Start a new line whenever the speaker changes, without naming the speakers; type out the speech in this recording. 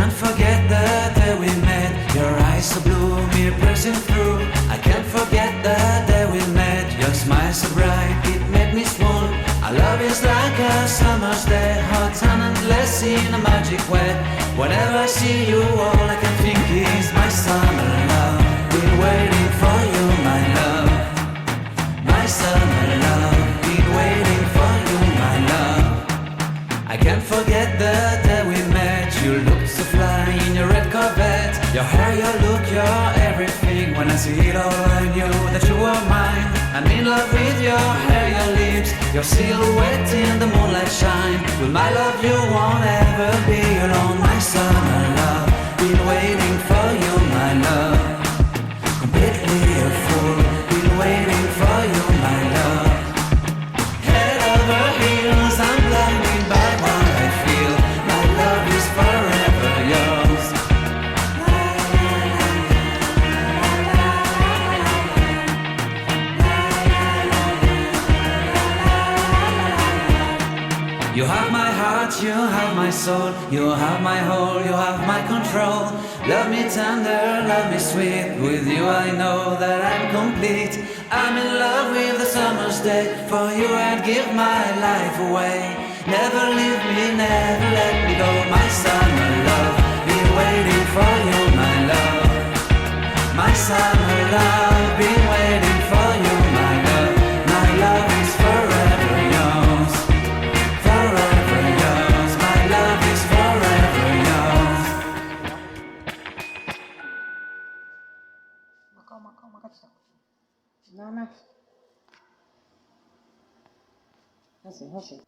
can't forget the day we met. Your eyes so blue, me piercing through. I can't forget the day we met. Your smile so bright, it made me swoon. Our love is like a summer's day, hot and endless in a magic way. Whenever I see you, all I can think is my summer love. Been waiting for you, my love. My summer love. Been waiting for you, my love. I can't forget the day we met. You looked so fly in your red Corvette. Your hair, your look, your everything. When I see it all, I knew that you were mine. I'm in love with your hair, your lips, your silhouette in the moonlight shine. With my love you won't ever be alone. My summer love, been waiting for you, my love. Completely a fool, been waiting for you, my love. Head over heels, I'm blinded by what I feel. My love is forever yours. You have my heart, you have my soul. You have my whole, you have my control. Love me tender, love me sweet. With you I know that I'm complete. I'm in love with the summer's day. For you I'd give my life away. Never leave me, never let me go. My summer love, been waiting for you, my love. My summer love, been waiting for you, my love. My love is forever yours. Forever yours, my love is forever yours.
Makasih. Nah, nah. Hasil.